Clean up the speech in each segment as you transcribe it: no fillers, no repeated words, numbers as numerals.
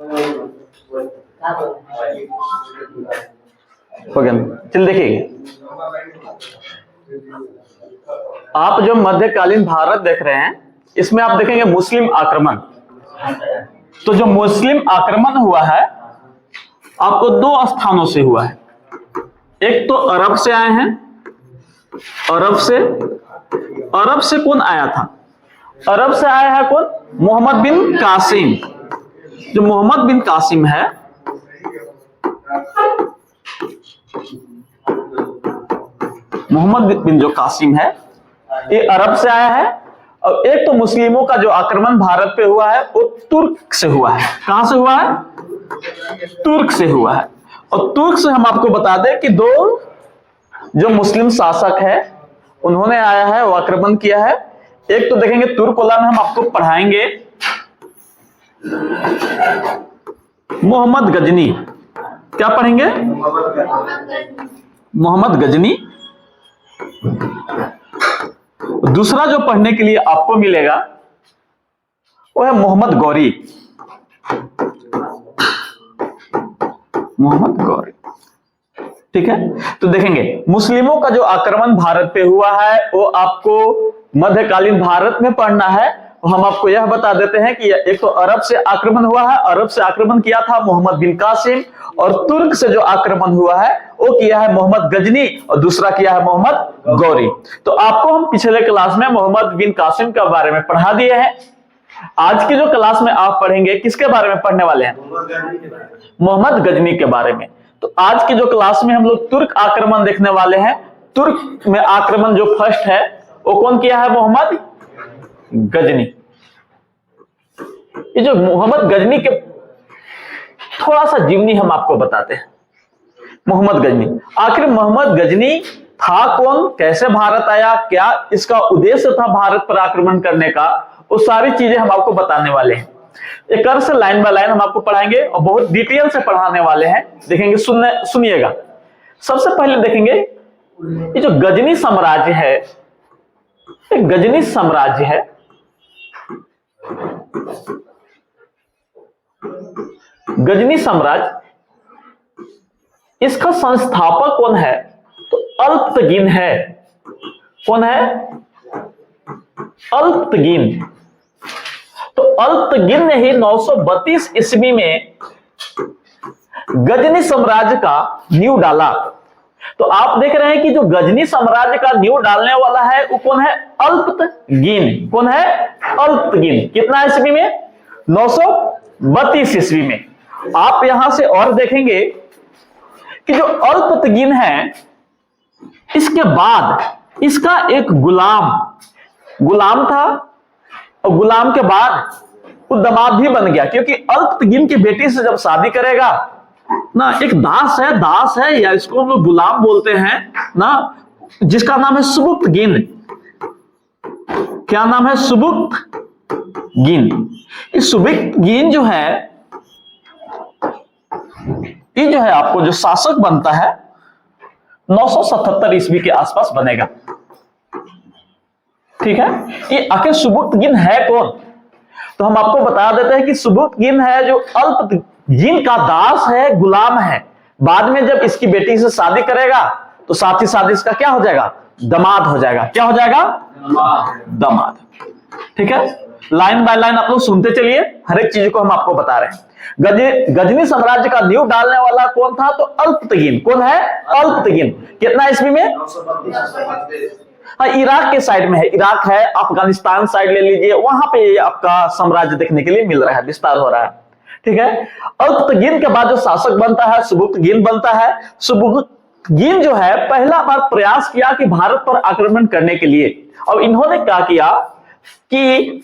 हो गया। चल देखिए, आप जो मध्यकालीन भारत देख रहे हैं, इसमें आप देखेंगे मुस्लिम आक्रमण। तो जो मुस्लिम आक्रमण हुआ है आपको दो स्थानों से हुआ है। एक तो अरब से आए हैं, अरब से कौन आया था? अरब से आया है कौन? मोहम्मद बिन कासिम। जो मोहम्मद बिन कासिम है, मोहम्मद बिन जो कासिम है, ये अरब से आया है। और एक तो मुस्लिमों का जो आक्रमण भारत पे हुआ है वो तुर्क से हुआ है। कहां से हुआ है? तुर्क से हुआ है। और तुर्क से हम आपको बता दें कि दो जो मुस्लिम शासक है उन्होंने आया है, वो आक्रमण किया है। एक तो देखेंगे तुर्कोला में हम आपको पढ़ाएंगे मोहम्मद गजनी। क्या पढ़ेंगे? मोहम्मद गजनी। दूसरा जो पढ़ने के लिए आपको मिलेगा वो है मोहम्मद गौरी। मोहम्मद गौरी, ठीक है। तो देखेंगे मुस्लिमों का जो आक्रमण भारत पे हुआ है वो आपको मध्यकालीन भारत में पढ़ना है। हम आपको यह बता देते हैं कि एक तो अरब से आक्रमण हुआ है, अरब से आक्रमण किया था मोहम्मद बिन कासिम। और तुर्क से जो आक्रमण हुआ है वो किया है मोहम्मद गजनी, और दूसरा किया है मोहम्मद गौरी। तो आपको हम पिछले क्लास में मोहम्मद बिन कासिम के बारे में पढ़ा दिए हैं। आज की जो क्लास में आप पढ़ेंगे किसके बारे में पढ़ने वाले हैं? मोहम्मद गजनी के बारे में। तो आज की जो क्लास में हम लोग तुर्क आक्रमण देखने वाले हैं। तुर्क में आक्रमण जो फर्स्ट है वो कौन किया है? मोहम्मद गजनी। ये जो मोहम्मद गजनी के थोड़ा सा जीवनी हम आपको बताते हैं। मोहम्मद गजनी, आखिर मोहम्मद गजनी था कौन, कैसे भारत आया, क्या इसका उद्देश्य था भारत पर आक्रमण करने का, वो सारी चीजें हम आपको बताने वाले हैं। एक अर्थ से लाइन बाय लाइन हम आपको पढ़ाएंगे और बहुत डिटेल से पढ़ाने वाले हैं। देखेंगे, सुनिएगा। सबसे पहले देखेंगे ये जो गजनी साम्राज्य है, एक गजनी साम्राज्य है, गजनी साम्राज्य, इसका संस्थापक कौन है? तो अल्पतगीन है। कौन है? अल्पतगीन। तो अल्पतगीन ने ही 932 ईस्वी में गजनी साम्राज्य का नींव डाला। तो आप देख रहे हैं कि जो गजनी साम्राज्य का नींव डालने वाला है वो कौन है? अल्पतगीन। कौन है? अल्पतगीन। कितना ईस्वी में? 932 ईस्वी में। आप यहां से और देखेंगे कि जो अल्पतगीन है, इसके बाद इसका एक गुलाम था, और गुलाम के बाद वो दामाद भी बन गया। क्योंकि अल्पतगीन की बेटी से जब शादी करेगा ना, एक दास है या इसको लोग गुलाम बोलते हैं ना, जिसका नाम है सुबुक्तगीन। क्या नाम है? सुबुक्तगीन। इस सुबुक्तगीन जो है, ये जो है आपको जो शासक बनता है 977 ईस्वी के आसपास बनेगा। ठीक है। ये आखिर सुबुक्तगीन है कौन? तो हम आपको बता देते हैं कि सुबुक्तगीन है जो अल्पतगीन का दास है, गुलाम है। बाद में जब इसकी बेटी से शादी करेगा तो साथ ही साथ इसका क्या हो जाएगा? दामाद हो जाएगा। क्या हो जाएगा? दामाद। ठीक है। लाइन बाय लाइन आप लोग सुनते चलिए, हर एक चीज को हम आपको बता रहे हैं। गजनी साम्राज्य का नींव डालने वाला कौन था? तो अल्पतगीन। कौन है? अल्पतगीन। कितना ईस्वी में? हाँ, इराक के साइड में है। इराक है, अफगानिस्तान साइड ले लीजिए, वहां पे आपका साम्राज्य देखने के लिए मिल रहा है, विस्तार हो रहा है। ठीक है। अल्पतगीन के बाद जो शासक बनता है सुबुक्तगीन बनता है। सुबुक्तगीन जो है पहला बार प्रयास किया कि भारत पर आक्रमण करने के लिए। और इन्होंने क्या किया कि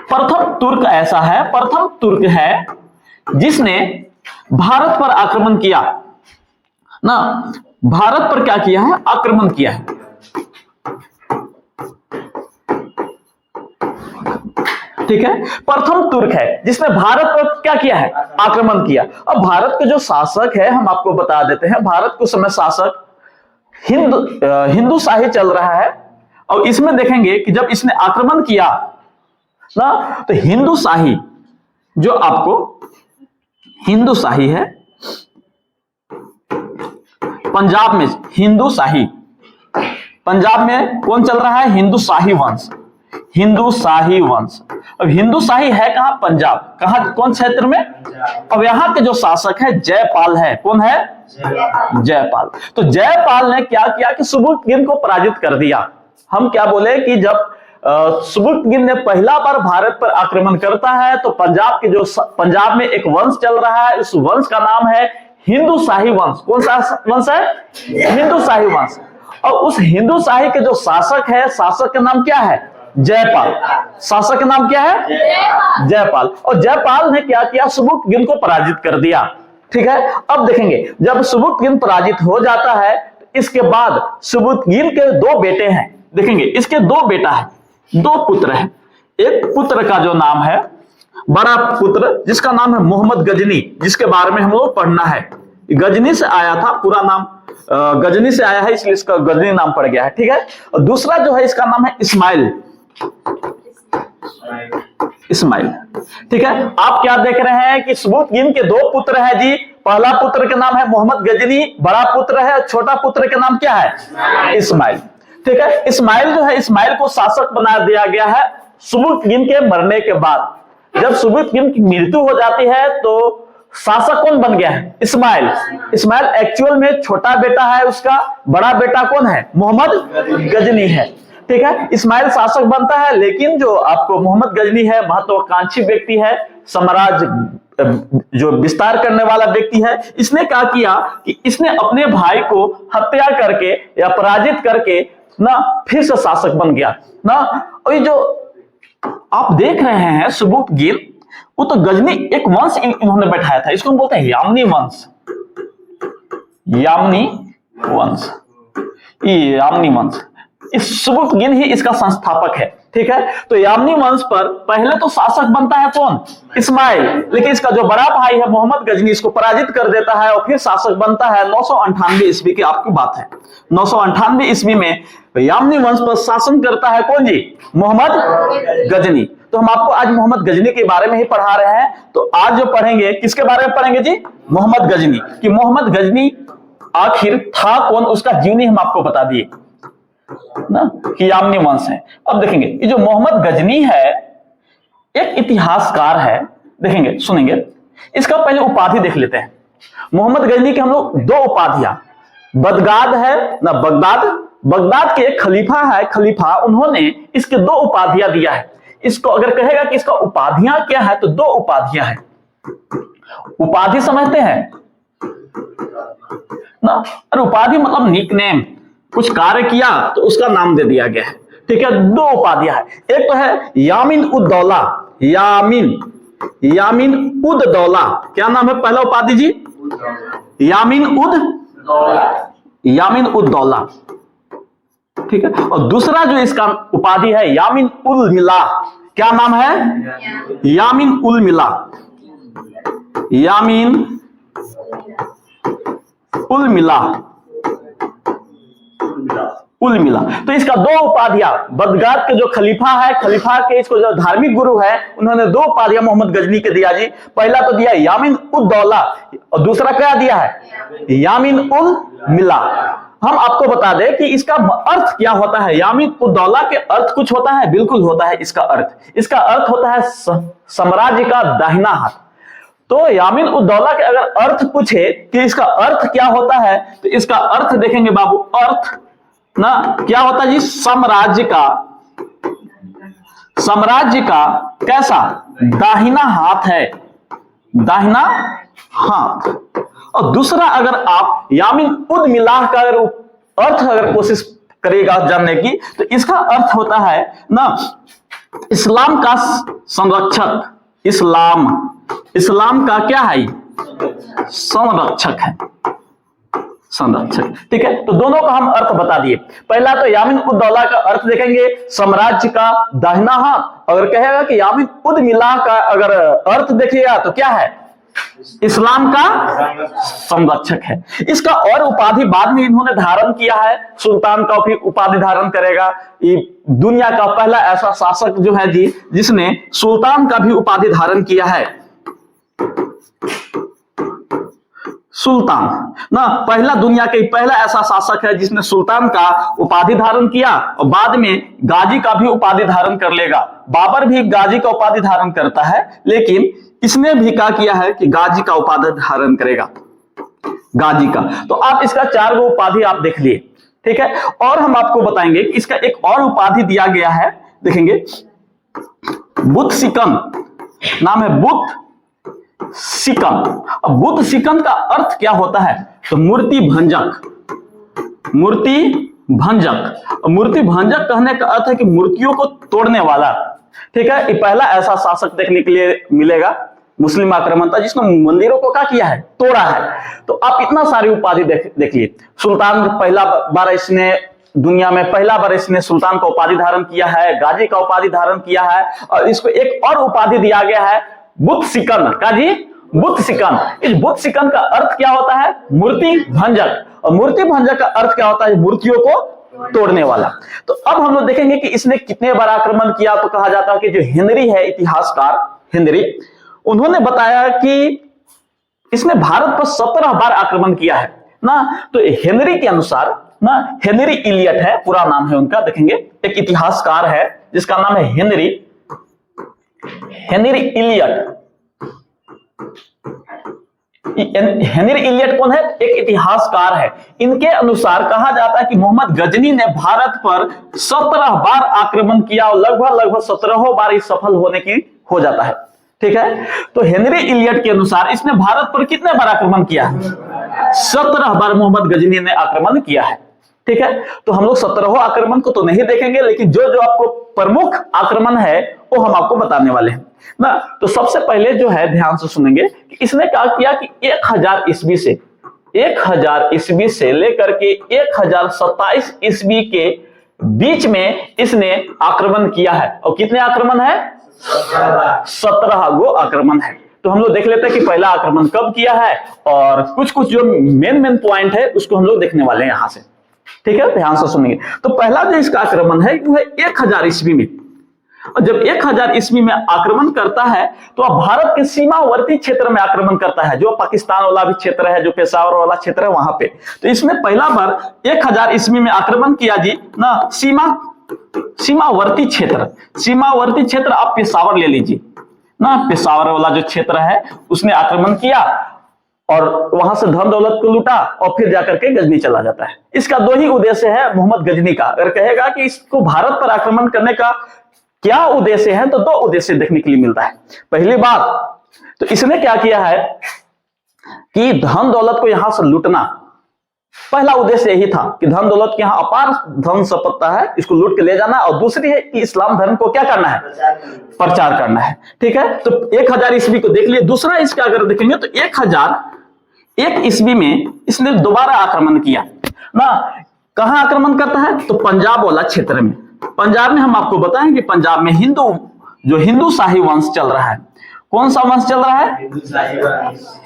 प्रथम तुर्क ऐसा है, प्रथम तुर्क है जिसने भारत पर आक्रमण किया ना। भारत पर क्या किया है? आक्रमण किया है। ठीक है। प्रथम तुर्क है जिसने भारत पर क्या किया है? आक्रमण किया। अब भारत के जो शासक है हम आपको बता देते हैं, भारत के समय शासक हिंदू शाही चल रहा है। और इसमें देखेंगे कि जब इसने आक्रमण किया ना, तो हिंदू शाही जो आपको हिंदूशाही है, पंजाब में हिंदूशाही, पंजाब में कौन चल रहा है? हिंदूशाही वंश, हिंदूशाही वंश। अब हिंदूशाही है कहां? पंजाब। कहां? कौन क्षेत्र में? अब यहां के जो शासक है जयपाल है। कौन है? जयपाल। तो जयपाल ने क्या किया कि सुबुक्तगिन को पराजित कर दिया। हम क्या बोले कि जब सुबुक्तगिन ने पहला बार भारत पर आक्रमण करता है तो पंजाब में एक वंश चल रहा है, उस वंश का नाम है हिंदूशाही वंश। कौन सा वंश है? हिंदूशाही वंश। और उस हिंदूशाही के जो शासक है, शासक का नाम क्या है? जयपाल। शासक का नाम क्या है? जयपाल। और जयपाल ने क्या किया? सुबुक्तगिन को पराजित कर दिया। ठीक है। अब देखेंगे जब सुबुक्तगिन पराजित हो जाता है इसके बाद सुबुक्तगिन के दो बेटे हैं। देखेंगे इसके दो बेटा है, दो पुत्र है। एक पुत्र का जो नाम है, बड़ा पुत्र जिसका नाम है मोहम्मद गजनी, जिसके बारे में हम लोग पढ़ना है। गजनी से आया था, पूरा नाम गजनी से आया है इसलिए इसका गजनी नाम पड़ गया है। ठीक है। और दूसरा जो है इसका नाम है इस्माइल। इस्माइल। ठीक है। आप क्या देख रहे हैं कि सुबुक्तगिन के दो पुत्र हैं जी। पहला पुत्र का नाम है मोहम्मद गजनी, बड़ा पुत्र है, छोटा पुत्र का नाम क्या है? इस्माइल। ठीक है। इस्माइल जो है, इस्माइल को शासक बना दिया गया है सुबुक्तगिन के मरने के बाद। जब सुबुक्तगिन की मृत्यु हो जाती है तो शासक कौन बन गया है? इस्माइल। इस्माइल एक्चुअल में छोटा बेटा है, उसका बड़ा बेटा कौन है? मोहम्मद गजनी है। ठीक है। इस्माइल शासक बनता है, लेकिन जो आपको मोहम्मद गजनी है महत्वाकांक्षी व्यक्ति है, साम्राज्य जो विस्तार करने वाला व्यक्ति है। इसने क्या किया कि इसने अपने भाई को हत्या करके या पराजित करके ना फिर से शासक बन गया ना। और ये जो आप देख रहे हैं सुबुक्तगिन, वो तो गजनी एक वंश इन्होंने बैठाया था, इसको हम बोलते हैं यामनी वंश। यामनी वंश, यामनी वंश। इस सुबुक्तगिन ही इसका संस्थापक है। ठीक है। तो यामनी वंश पर पहले तो शासक बनता है कौन? इस्माइल। लेकिन इसका जो बड़ा भाई है मोहम्मद गजनी इसको पराजित कर देता है और फिर शासक बनता है। 998 ईस्वी की आपकी बात है। 998 ईस्वी में यामनी वंश पर शासन करता है कौन जी? मोहम्मद गजनी। तो हम आपको आज मोहम्मद गजनी के बारे में ही पढ़ा रहे हैं। तो आज जो पढ़ेंगे किसके बारे में पढ़ेंगे जी? मोहम्मद गजनी। कि मोहम्मद गजनी आखिर था कौन, उसका जीवनी हम आपको बता दिए ना कि यामनी वंश है। अब देखेंगे ये जो मोहम्मद गजनी है एक इतिहासकार है। देखेंगे, सुनेंगे। इसका पहले उपाधि देख लेते हैं। मोहम्मद गजनी के हम लोग दो उपाधियां, बगदाद है ना, बगदाद के एक खलीफा है, खलीफा, उन्होंने इसके दो उपाधियां दिया है। इसको अगर कहेगा कि इसका उपाधियां क्या है तो दो उपाधियां हैं। उपाधि समझते हैं ना? अरे उपाधि मतलब निकनेम, कुछ कार्य किया तो उसका नाम दे दिया गया है। ठीक है। दो उपाधियां है। एक तो है यामीन उद दौला, यामीन उद दौला। क्या नाम है पहला उपाधि जी? यामीन उद दौला। ठीक है। और दूसरा जो इसका उपाधि है यामीन उल मिला। क्या नाम है? यामीन उल मिला, यामीन उल मिला, उल मिला। तो इसका दो उपाधियां, बगदाद के जो खलीफा है, खलीफा के इसको जो धार्मिक गुरु है, उन्होंने दो उपाधियां मोहम्मद गजनी के दिया जी। पहला तो दिया यामीन उद दौला और दूसरा क्या दिया है? यामीन उल मिला। हम आपको बता दें कि इसका अर्थ क्या होता है। यामीन उद दौला के अर्थ कुछ होता है? बिल्कुल होता है। इसका अर्थ होता है साम्राज्य का दाहिना हाथ। तो यामीन उद दौला के अगर अर्थ पूछे कि इसका अर्थ क्या होता है तो इसका अर्थ देखेंगे बाबू, अर्थ ना क्या होता है जी? साम्राज्य का कैसा? दाहिना हाथ है, दाहिना हाथ। और दूसरा अगर आप यामीन उद मिलाह का अगर कोशिश करेगा जानने की तो इसका अर्थ होता है ना इस्लाम का संरक्षक। इस्लाम का क्या है? संरक्षक है, संरक्षक। ठीक है। तो दोनों का हम अर्थ बता दिए। पहला तो यामीन उद दौला का अर्थ देखेंगे साम्राज्य का दाहिना हाथ। अगर कहेगा कि यामीन उद मिलाह का अगर अर्थ देखिएगा तो क्या है? इस्लाम का संरक्षक है। इसका और उपाधि बाद में इन्होंने धारण किया है। सुल्तान का भी उपाधि धारण करेगा। ये दुनिया का पहला ऐसा शासक जो है जी जिसने सुल्तान का भी उपाधि धारण किया है। सुल्तान ना, पहला दुनिया के पहला ऐसा शासक है जिसने सुल्तान का उपाधि धारण किया और बाद में गाजी का भी उपाधि धारण कर लेगा। बाबर भी गाजी का उपाधि धारण करता है, लेकिन इसने भी क्या किया है कि गाजी का उपाधि धारण करेगा, गाजी का। तो आप इसका 4 गो उपाधि आप देख लिए, ठीक है। और हम आपको बताएंगे कि इसका एक और उपाधि दिया गया है, देखेंगे, बुद्ध सिकन, नाम है बुद्ध सिकन। अब बुद्ध सिकन का अर्थ क्या होता है, तो मूर्ति भंजक, मूर्ति भंजक। मूर्ति भंजक कहने का अर्थ है कि मूर्तियों को तोड़ने वाला, ठीक है। ये पहला ऐसा शासक देखने के लिए मिलेगा, मुस्लिम आक्रमण था जिसने मंदिरों को क्या किया है, तोड़ा है। तो आप इतना सारी उपाधि देखिए। सुल्तान पहला बार इसने दुनिया में पहला बार इसने सुल्तान का उपाधि धारण किया है, गाजी का उपाधि धारण किया है, और इसको एक और उपाधि दिया गया है, बुद्ध सिकन का जी, बुद्ध सिकन। इस बुद्ध सिकन का अर्थ क्या होता है, मूर्ति भंजक, और मूर्ति भंजक का अर्थ क्या होता है, मूर्तियों को तोड़ने वाला। तो अब हम लोग देखेंगे कि इसने कितने बार आक्रमण किया। तो कहा जाता है कि जो हेनरी है, इतिहासकार हेनरी, उन्होंने बताया कि इसने भारत पर 17 बार आक्रमण किया है ना। तो हेनरी के अनुसार ना, हेनरी इलियट है पूरा नाम है उनका, देखेंगे, एक इतिहासकार है जिसका नाम है हेनरी इलियट। हेनरी इलियट कौन है, एक इतिहासकार है। इनके अनुसार कहा जाता है कि मोहम्मद गजनी ने भारत पर 17 बार आक्रमण किया और लगभग 17 बार इस सफल होने की हो जाता है, ठीक है। तो हेनरी इलियट के अनुसार इसने भारत पर कितने बार आक्रमण किया है, 17 बार मोहम्मद गजनी ने आक्रमण किया है, ठीक है। तो हम लोग 17 आक्रमण को तो नहीं देखेंगे, लेकिन जो जो आपको प्रमुख आक्रमण है वो हम आपको बताने वाले हैं ना। तो सबसे पहले जो है ध्यान से सुनेंगे कि इसने क्या किया कि 1000 ईस्वी से लेकर के 1027 ईस्वी के बीच में इसने आक्रमण किया है। और कितने आक्रमण है, 17 गो आक्रमण है। तो हम लोग देख लेते हैं कि पहला आक्रमण कब किया है, और कुछ जो मेन पॉइंट है उसको हम लोग देखने वाले हैं यहां से, ठीक है। ध्यान से सुनिए। तो पहला जो इसका आक्रमण है वो है 1000 ईस्वी में। और जब 1000 ईस्वी में आक्रमण करता है तो अब भारत के सीमावर्ती क्षेत्र में आक्रमण करता है, जो पाकिस्तान वाला भी क्षेत्र है, जो पेशावर वाला क्षेत्र है वहां पे। तो इसने पहला बार 1000 ईस्वी में आक्रमण किया जी ना, सीमावर्ती क्षेत्र आप पेशावर ले लीजिए ना, पेशावर वाला जो क्षेत्र है उसने आक्रमण किया और वहां से धन दौलत को लूटा और फिर जाकर के गजनी चला जाता है। इसका 2 ही उद्देश्य है मोहम्मद गजनी का। अगर कहेगा कि इसको भारत पर आक्रमण करने का क्या उद्देश्य है, तो 2 उद्देश्य देखने के लिए मिलता है। पहली बात तो इसने क्या किया है कि धन दौलत को यहां से लूटना, पहला उद्देश्य यही था कि धन दौलत के यहां अपार धन संपत्ति है, इसको लूट के ले जाना। और दूसरी है कि इस्लाम धर्म को क्या करना है, प्रचार करना है, ठीक है। तो 1000 ईस्वी को देख लिए। दूसरा इसका अगर देखेंगे तो 1001 ईस्वी में इसने दोबारा आक्रमण किया ना। कहां आक्रमण करता है, तो पंजाब वाला क्षेत्र में। पंजाब में हम आपको बताएं कि पंजाब में हिंदू शाही वंश चल रहा है। कौन सा वंश चल रहा है,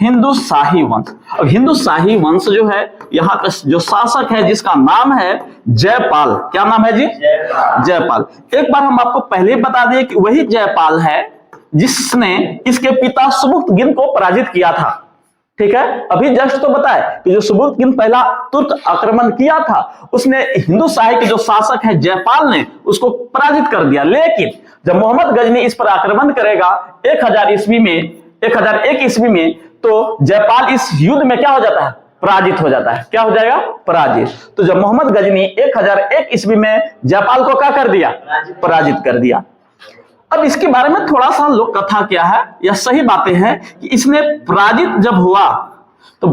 हिंदू शाही वंश। अब हिंदू शाही वंश जो है, यहाँ का जो शासक है जिसका नाम है जयपाल। क्या नाम है जी, जयपाल। एक बार हम आपको पहले बता दिए कि वही जयपाल है जिसने इसके पिता सुबुक्तगिन को पराजित किया था, ठीक है। अभी जस्ट तो बताए कि जो सुबुक्तगिन पहला तुर्क आक्रमण किया था, उसने हिंदू शाही के जो शासक है जयपाल ने उसको पराजित कर दिया। लेकिन जब मोहम्मद गजनी इस पर आक्रमण करेगा 1001 ईस्वी में, तो जयपाल इस युद्ध में क्या हो जाता है, पराजित हो जाता है। क्या हो जाएगा, पराजित। तो जब मोहम्मद गजनी 1001 ईस्वी में जयपाल को क्या कर दिया, पराजित कर दिया। अब इसके बारे में थोड़ा सा लोक कथा क्या है, यह सही बातें हैं कि इसने पराजित जब हुआ तो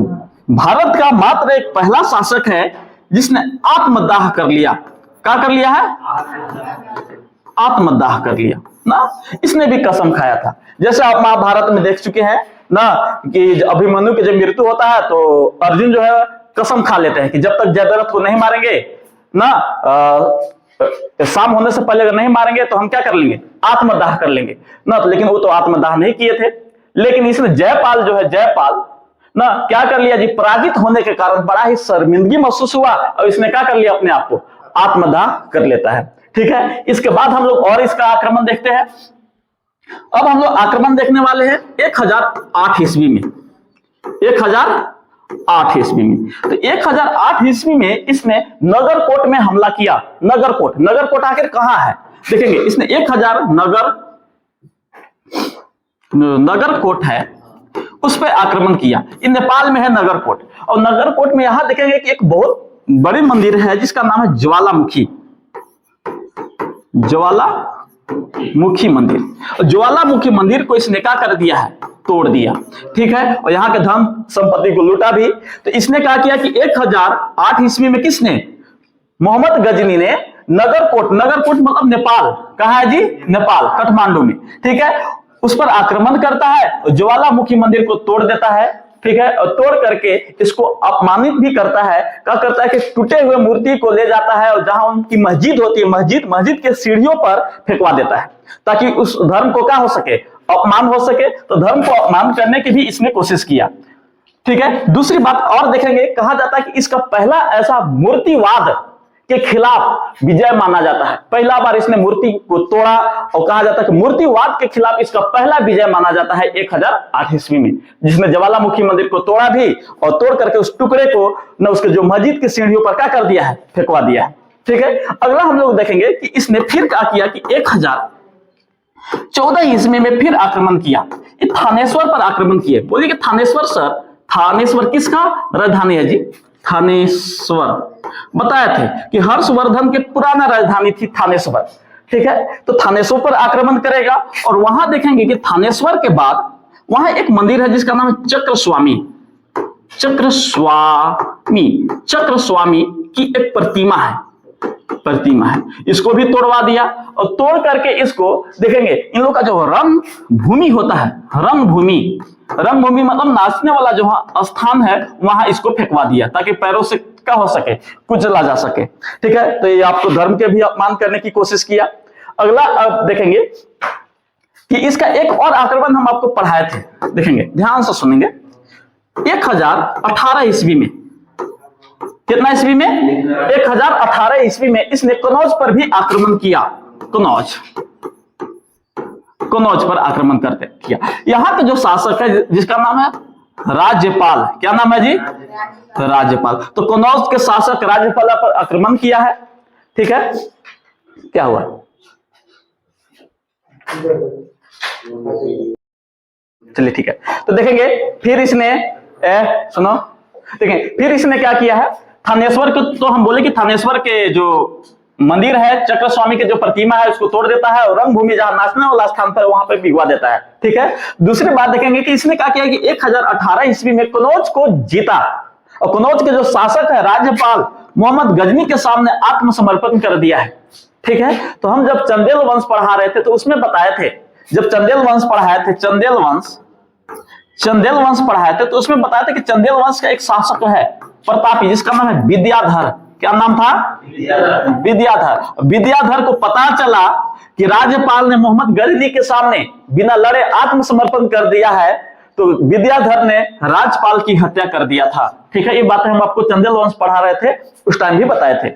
भारत का मात्र एक पहला शासक है जिसने आत्मदाह कर लिया। क्या कर लिया है, आत्मदाह कर लिया ना। इसने भी कसम खाया था, जैसे आप महाभारत में देख चुके हैं ना कि अभिमन्यु की जब मृत्यु होता है तो अर्जुन जो है कसम खा लेते हैं कि जब तक जयद्रथ को नहीं मारेंगे ना, शाम होने से पहले अगर नहीं मारेंगे तो हम क्या कर लेंगे, आत्मदाह कर लेंगे ना। तो लेकिन वो तो आत्मदाह नहीं किए थे। लेकिन इसने जयपाल जो है, जयपाल ना क्या कर लिया जी, पराजित होने के कारण बड़ा ही शर्मिंदगी महसूस हुआ और इसने क्या कर लिया, अपने आप को आत्मदाह कर लेता है, ठीक है। इसके बाद हम लोग और इसका आक्रमण देखते हैं। अब हम लोग आक्रमण देखने वाले हैं 1008 ईस्वी में। 1008 ईस्वी में, तो 1008 ईस्वी में इसने नगरकोट में हमला किया। नगरकोट आखिर कहां है देखेंगे, इसने 1000 नगरकोट है उस पर आक्रमण किया। ये नेपाल में है नगरकोट, और नगरकोट में यहां देखेंगे कि एक बहुत बड़ी मंदिर है जिसका नाम है ज्वालामुखी मंदिर। ज्वालामुखी मंदिर को इसने क्या कर दिया है, तोड़ दिया, ठीक है, और यहाँ के धन संपत्ति को लूटा भी। तो इसने क्या किया कि 1008 ईस्वी में किसने, मोहम्मद गजनी ने नगरकोट मतलब नेपाल, कहा है जी, नेपाल, काठमांडू में, ठीक है, उस पर आक्रमण करता है, ज्वालामुखी मंदिर को तोड़ देता है, ठीक है, और तोड़ करके इसको अपमानित भी करता है। क्या करता है कि टूटे हुए मूर्ति को ले जाता है और जहां उनकी मस्जिद होती है, मस्जिद के सीढ़ियों पर फेंकवा देता है, ताकि उस धर्म को क्या हो सके, अपमान हो सके। तो धर्म को अपमान करने की भी इसने कोशिश किया, ठीक है। दूसरी बात और देखेंगे, कहा जाता है कि इसका पहला ऐसा मूर्तिवाद के खिलाफ विजय माना जाता है। पहला बार इसने मूर्ति को तोड़ा, और कहा जाता है कि मूर्तिवाद के खिलाफ इसका पहला विजय माना जाता है 1008 ईस्वी में, जिसने ज्वालामुखी मंदिर को तोड़ा भी, और तोड़ करके उस टुकड़े को न उसके जो मस्जिद की सीढ़ियों पर क्या कर दिया है, फेंकवा दिया है, ठीक है। अगला हम लोग देखेंगे कि इसने फिर क्या किया कि 1014 ईस्वी में फिर आक्रमण किया। ये थानेश्वर पर आक्रमण किए। बोलिए कि थानेश्वर सर, थानेश्वर किसका राजधानी है जी, थानेश्वर। बताया थे कि हर्षवर्धन के पुराना राजधानी थी थानेश्वर, ठीक है। तो थानेश्वर पर आक्रमण करेगा, और वहां देखेंगे कि थानेश्वर के बाद वहां एक मंदिर है जिसका नाम है चक्रस्वामी की एक प्रतिमा है, इसको भी तोड़वा दिया, और तोड़ करके इसको देखेंगे इन लोग का जो रंग भूमि होता है, रंग भूमि मतलब नाचने वाला जो स्थान है, वहां इसको फेंकवा दिया, ताकि पैरों से क्या हो सके, कुचला जा सके, ठीक है। तो ये आपको धर्म के भी अपमान करने की कोशिश किया। अगला अब देखेंगे कि इसका एक और आक्रमण हम आपको पढ़ाए थे, देखेंगे, ध्यान से सुनेंगे। 1018 ईस्वी में, कितना ईस्वी में, 1018 ईस्वी में इसने कनौज पर भी आक्रमण किया। कनौज पर आक्रमण करते किया। यहां के जो शासक है जिसका नाम है राज्यपाल, क्या नाम है जी, राज्यपाल। तो कनौज के शासक राज्यपाल पर आक्रमण किया है, ठीक है। क्या हुआ, चलिए ठीक है। तो देखेंगे फिर इसने सुनो, देखें फिर इसने क्या किया है, थानेश्वर को, तो हम बोले कि थानेश्वर के जो मंदिर है, चक्रस्वामी के जो प्रतिमा है, उसको तोड़ देता है, और रंगभूमि जहां नाचने वाला स्थान पर वहां पर भिगवा देता है, ठीक है। दूसरी बात देखेंगे कि इसने क्या किया कि 1018 ईस्वी में कनौज को जीता, और कनौज के जो शासक है राज्यपाल मोहम्मद गजनी के सामने आत्मसमर्पण कर दिया है, ठीक है। तो हम जब चंदेल वंश पढ़ा रहे थे तो उसमें बताए थे, जब चंदेल वंश पढ़ाए थे, तो उसमें बताया था कि चंदेल वंश का एक शासक है प्रतापी, जिसका नाम है विद्याधर। क्या नाम था, विद्याधर को पता चला कि राज्यपाल ने मोहम्मद गजनी के सामने बिना लड़े आत्मसमर्पण कर दिया है, तो विद्याधर ने राज्यपाल की हत्या कर दिया था, ठीक है। ये बातें हम आपको चंदेल वंश पढ़ा रहे थे, उस टाइम भी बताए थे,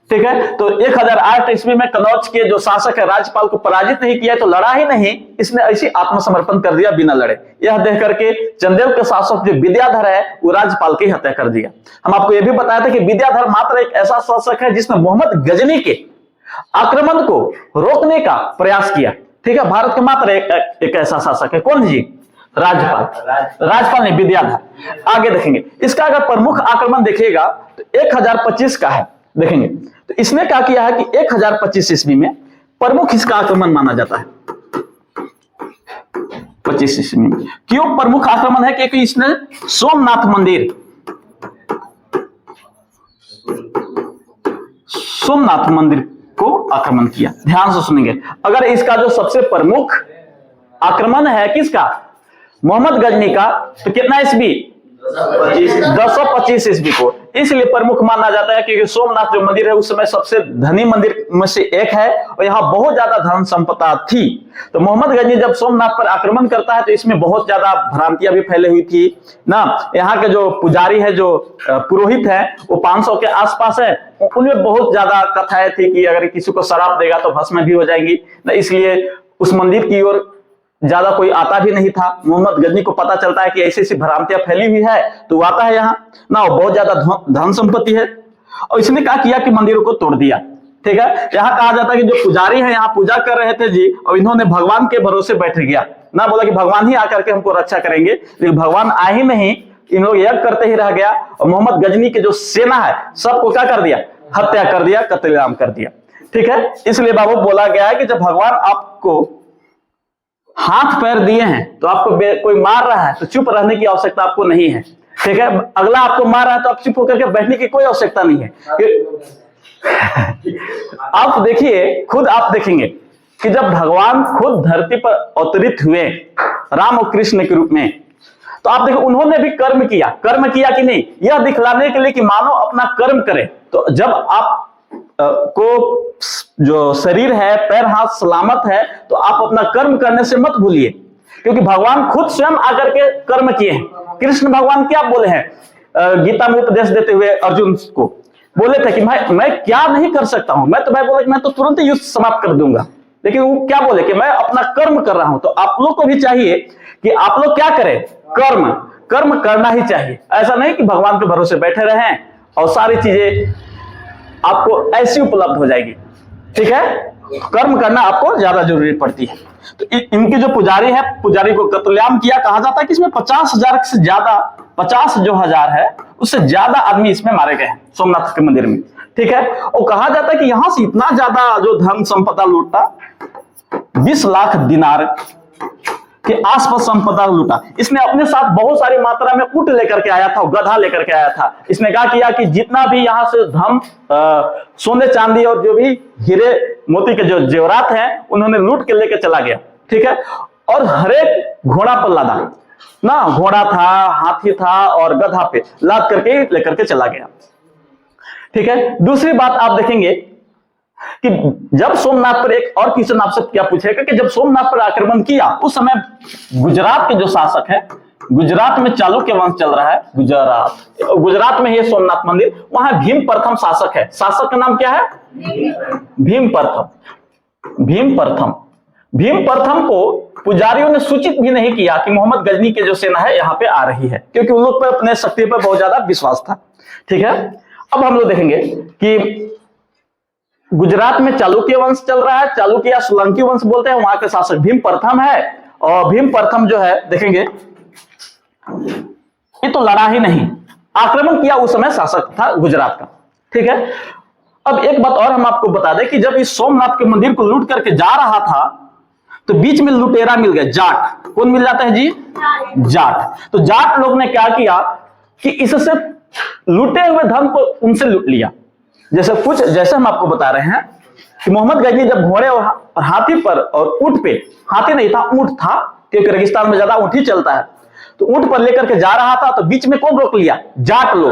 ठीक है। तो 1008 ईस्वी में कनौज के जो शासक है राज्यपाल को पराजित नहीं किया, तो लड़ा ही नहीं, इसने ऐसी आत्मसमर्पण कर दिया बिना लड़े। यह देख करके चंदेल के शासक जो विद्याधर है वो राज्यपाल की हत्या कर दिया। हम आपको यह भी बताया था कि विद्याधर मात्र एक ऐसा शासक है जिसने मोहम्मद गजनी के आक्रमण को रोकने का प्रयास किया, ठीक है। भारत के मात्र एक ऐसा शासक है, कौन जी, राज्यपाल ने, विद्याधर। आगे देखेंगे इसका अगर प्रमुख आक्रमण देखिएगा तो 1025 का है, देखेंगे। तो इसने क्या किया है कि 1025 ईस्वी में प्रमुख इसका आक्रमण माना जाता है। 25 ईस्वी में क्यों प्रमुख आक्रमण है, क्योंकि इसने सोमनाथ मंदिर को आक्रमण किया। ध्यान से सुनेंगे, अगर इसका जो सबसे प्रमुख आक्रमण है किसका, मोहम्मद गजनी का, तो कितना ईस्वी, 1025 ईस्वी को इसलिए प्रमुख माना जाता है क्योंकि सोमनाथ जो मंदिर है उस समय सबसे धनी मंदिर में से एक है, और यहाँ बहुत ज्यादा धन संपदा थी। तो मोहम्मद गजनी जब सोमनाथ पर आक्रमण करता है तो इसमें बहुत ज्यादा भ्रांतियां भी फैली हुई थी ना। यहाँ के जो पुजारी है, जो पुरोहित है, वो 500 के आसपास है, उनमें बहुत ज्यादा कथाएं थी कि अगर किसी को शराब देगा तो भस्म भी हो जाएंगी ना, इसलिए उस मंदिर की ओर ज्यादा कोई आता भी नहीं था। मोहम्मद गजनी को पता चलता है कि ऐसी ऐसी भ्रांतियां फैली हुई है, तो वो आता है यहाँ ना, बहुत ज्यादा धन संपत्ति है, और इसने क्या किया कि मंदिरों को तोड़ दिया। ठीक है, यहाँ कहा जाता है कि जो पुजारी है यहाँ पूजा कर रहे थे जी, और इन्होंने भगवान के भरोसे बैठ गया ना, बोला कि भगवान ही आकर के हमको रक्षा करेंगे, लेकिन भगवान आए ही नहीं, इन लोग यज्ञ करते ही रह गया, और मोहम्मद गजनी के जो सेना है सबको क्या कर दिया, हत्या कर दिया, कत्लेआम कर दिया। ठीक है, इसलिए बाबू बोला गया है कि जब भगवान आपको हाथ पैर दिए हैं तो आपको कोई मार रहा है तो चुप रहने की आवश्यकता आपको नहीं है। ठीक है, अगला आपको मार रहा है तो आप चुप होकर के बैठने की कोई आवश्यकता नहीं है। आप देखिए, खुद आप देखेंगे कि जब भगवान खुद धरती पर अवतरित हुए राम और कृष्ण के रूप में, तो आप देखो उन्होंने भी कर्म किया कि नहीं, यह दिखलाने के लिए कि मानव अपना कर्म करे। तो जब आप को जो शरीर है, पैर हाथ सलामत है, तो आप अपना कर्म करने से मत भूलिए, क्योंकि भगवान खुद स्वयं आकर के कर्म किए हैं। कृष्ण भगवान क्या बोले हैं गीता में उपदेश देते हुए अर्जुन को, बोले थे कि मैं क्या नहीं कर सकता हूं, मैं तो भाई बोला कि मैं तो तुरंत ही युद्ध समाप्त कर दूंगा, लेकिन वो क्या बोले कि मैं अपना कर्म कर रहा हूं। तो आप लोग को भी चाहिए कि आप लोग क्या करें, कर्म करना ही चाहिए। ऐसा नहीं कि भगवान के भरोसे बैठे रहें और सारी चीजें आपको ऐसी उपलब्ध हो जाएगी। ठीक है, कर्म करना आपको ज्यादा जरूरी पड़ती है। तो इनके जो पुजारी है, पुजारी को कत्लेआम किया। कहा जाता है कि इसमें 50,000 से ज्यादा, 50 जो हजार है उससे ज्यादा आदमी इसमें मारे गए हैं सोमनाथ के मंदिर में। ठीक है, और कहा जाता है कि यहां से इतना ज्यादा जो धन संपदा लूटा, 20 लाख दिनार के आसपास संपदा लूटा। इसने अपने साथ बहुत सारी मात्रा में ऊंट लेकर के आया था, गधा लेकर के आया था। इसने क्या किया कि जितना भी यहां से धन, सोने चांदी और जो भी हीरे मोती के जो जेवरात हैं उन्होंने लूट के लेकर चला गया। ठीक है, और हर एक घोड़ा पर लादा ना, घोड़ा था, हाथी था और गधा पे लाद करके लेकर के चला गया। ठीक है, दूसरी बात आप देखेंगे कि जब सोमनाथ पर, एक और क्वेश्चन आपसे क्या पूछेगा कि जब सोमनाथ पर आक्रमण किया उस समय गुजरात के जो शासक है, गुजरात में चालुक्य वंश चल रहा है, गुजरात में ही सोमनाथ मंदिर, वहां भीम प्रथम शासक है। शासक का नाम क्या है, भीम प्रथम को पुजारियों ने सूचित भी नहीं किया कि मोहम्मद गजनी की जो सेना है यहाँ पे आ रही है, क्योंकि उन लोग पर अपने शक्ति पर बहुत ज्यादा विश्वास था। ठीक है, अब हम लोग देखेंगे कि गुजरात में चालुक्य वंश चल रहा है, चालुक्य या सोलंकी वंश बोलते हैं, वहां के शासक भीम प्रथम है। और भीम प्रथम जो है देखेंगे ये तो लड़ा ही नहीं, आक्रमण किया उस समय शासक था गुजरात का। ठीक है, अब एक बात और हम आपको बता दें कि जब इस सोमनाथ के मंदिर को लूट करके जा रहा था तो बीच में लुटेरा मिल गए, जाट। कौन मिल जाता है जी, जाट। तो जाट लोग ने क्या किया कि इससे लूटे हुए धन को उनसे लूट लिया। जैसे हम आपको बता रहे हैं कि मोहम्मद गजनी जब घोड़े और हाथी पर और ऊंट पे, हाथी नहीं था ऊंट था, क्योंकि रेगिस्तान में ज्यादा ऊंट ही चलता है, तो ऊंट पर लेकर के जा रहा था, तो बीच में कौन रोक लिया, जाट लोग।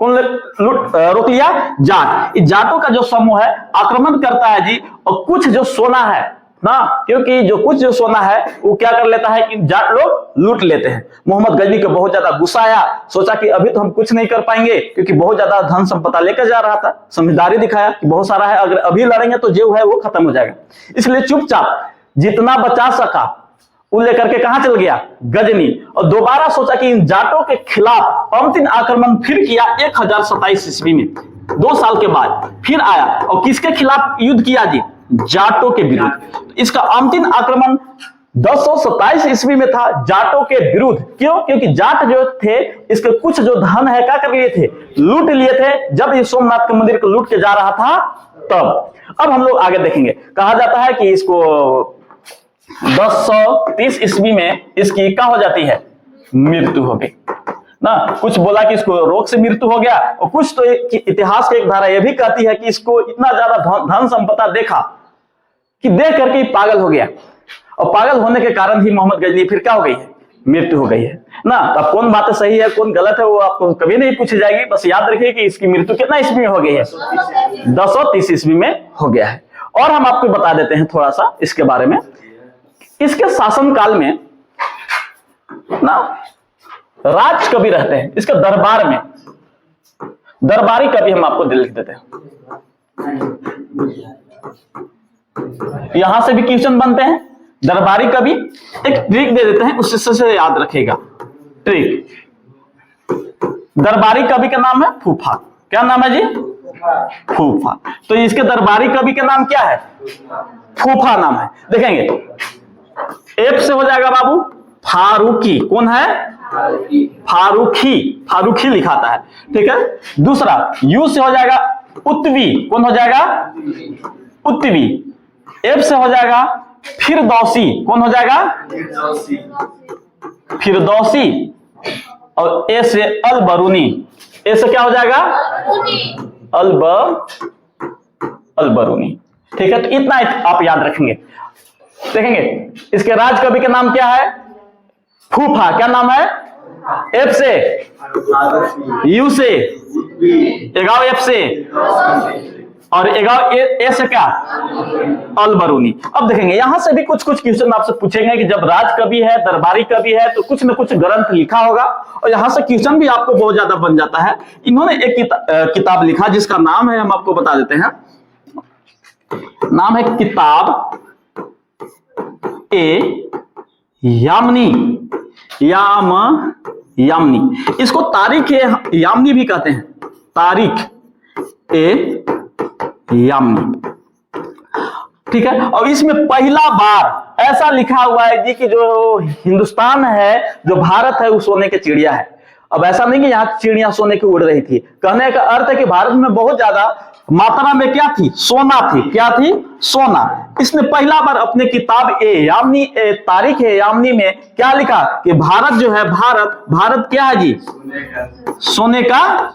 कौन रोक लिया, जाट। इस जाटों का जो समूह है आक्रमण करता है जी, और कुछ जो सोना है ना, क्योंकि जो कुछ जो सोना है वो क्या कर लेता है कि जाट लोग लूट लेते हैं। मोहम्मद गजनी को बहुत ज्यादा गुस्सा आया, सोचा कि अभी तो हम कुछ नहीं कर पाएंगे, क्योंकि बहुत ज्यादा धन संपदा लेकर जा रहा था, समझदारी दिखाया कि बहुत सारा है, अगर अभी लड़ेंगे तो जो है वो खत्म हो जाएगा। इसलिए चुपचाप जितना बचा सका वो लेकर के कहां चल गया, गजनी। और दोबारा सोचा कि इन जाटों के खिलाफ अंतिम आक्रमण फिर किया 1027 ईस्वी में, 2 साल के बाद फिर आया, और किसके खिलाफ युद्ध किया जी, जाटों के विरुद्ध। इसका अंतिम आक्रमण 1027 ईस्वी में था जाटों के विरुद्ध। क्यों, क्योंकि जाट जो थे इसके कुछ जो धन है क्या कर लिए थे, लूट लिए थे, जब ये सोमनाथ के मंदिर को लूट के जा रहा था तब। अब हम लोग आगे देखेंगे, कहा जाता है कि इसको 1030 ईस्वी में इसकी क्या हो जाती है, मृत्यु हो गई ना। कुछ बोला कि इसको रोग से मृत्यु हो गया, और कुछ तो इतिहास की एक धारा यह भी कहती है कि इसको इतना ज्यादा धन संपदा देखा कि देख करके पागल हो गया, और पागल होने के कारण ही मोहम्मद गजनी फिर क्या हो गई है, मृत्यु हो गई है ना। तो अब कौन बात सही है कौन गलत है वो आपको कभी नहीं पूछी जाएगी, बस याद रखिए कि इसकी मृत्यु कितना ईस्वी में हो गई है, 1030 ईस्वी में हो गया है। और हम आपको बता देते हैं थोड़ा सा इसके बारे में। इसके शासन काल में ना राज कवि रहते हैं, इसके दरबार में दरबारी कवि हम आपको लिख देते हैं। यहां से भी क्वेश्चन बनते हैं दरबारी कवि, एक ट्रिक दे देते हैं उससे से याद रखेगा। ट्रिक, दरबारी कवि का नाम है फूफा। क्या नाम है जी? फूफा। तो इसके दरबारी कवि का नाम क्या है? फूफा नाम है। देखेंगे एफ से हो जाएगा बाबू फारूकी। कौन है? फारूकी। फारूकी लिखाता है, ठीक है। दूसरा यू से हो जाएगा उत्वी। कौन हो जाएगा? उत्वी। एफ से हो जाएगा फिरदौसी। कौन हो जाएगा? फिरदौसी। और ए से अलबरूनी। ए से क्या हो जाएगा? अलबरूनी। ठीक है, तो इतना आप याद रखेंगे। देखेंगे इसके राज कवि का नाम क्या है? फूफा। क्या नाम है? एफ से, यू से, एगाव एफ से, और एगाव ए से क्या? अलबरूनी। अब देखेंगे यहां से भी कुछ कुछ क्वेश्चन आपसे पूछेंगे कि जब राज कवि है, दरबारी कवि है, तो कुछ न कुछ ग्रंथ लिखा होगा, और यहां से क्वेश्चन भी आपको बहुत ज्यादा बन जाता है। इन्होंने एक किताब लिखा जिसका नाम है, हम आपको बता देते हैं, नाम है किताब ए यामनी। यामनी। इसको तारीख ए यामनी भी कहते हैं। तारीख ए यामनी, ठीक है। और इसमें पहला बार ऐसा लिखा हुआ है जी कि जो हिंदुस्तान है, जो भारत है, वो सोने के चिड़िया है। अब ऐसा नहीं कि यहाँ चिड़िया सोने की उड़ रही थी। कहने का अर्थ है कि भारत में बहुत ज्यादा मात्रा में क्या थी? सोना थी। क्या थी? सोना। इसने पहला बार अपने किताब ए यामनी, तारीख ए यामनी में क्या लिखा कि भारत जो है, भारत क्या है जी? सोने का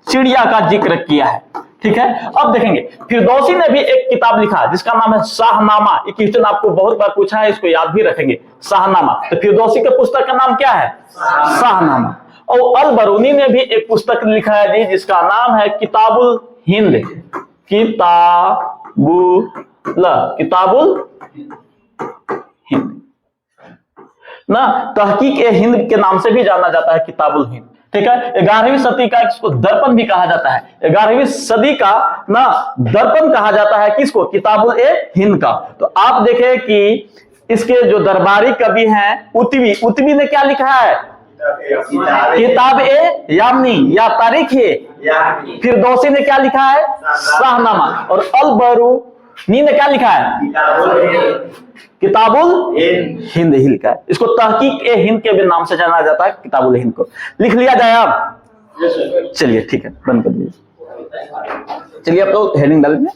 चिड़िया का जिक्र किया है, ठीक है। अब देखेंगे फिरदौसी ने भी एक किताब लिखा जिसका नाम है शाहनामा। ये क्वेश्चन आपको बहुत बार पूछा है, इसको याद भी रखेंगे। शाहनामा। तो फिरदौसी के पुस्तक का नाम क्या है? शाहनामा। और अलबरूनी ने भी एक पुस्तक लिखा है जी जिसका नाम है किताबुल हिंद। किताबुल हिंद ना, तहकीक ए हिंद के नाम से भी जाना जाता है, किताबुल हिंद, ठीक है। 11वीं सदी का इसको दर्पण भी कहा जाता है। 11वीं सदी का ना दर्पण कहा जाता है किसको? किताबुल ए हिंद का। तो आप देखें कि इसके जो दरबारी कवि हैं उत्वी ने क्या लिखा है? किताब ए यामनी या तारीख है। फिरदौसी ने क्या लिखा है? शाहनामा। और अलबरूनी ने क्या लिखा है? किताबुल हिंद ही लिखा है। इसको तहकीक ए हिंद के भी नाम से जाना जाता है, किताबुल हिंद को। लिख लिया जाए आप? चलिए ठीक है, बंद कर दीजिए। चलिए आप लोग हेडिंग डाल दें।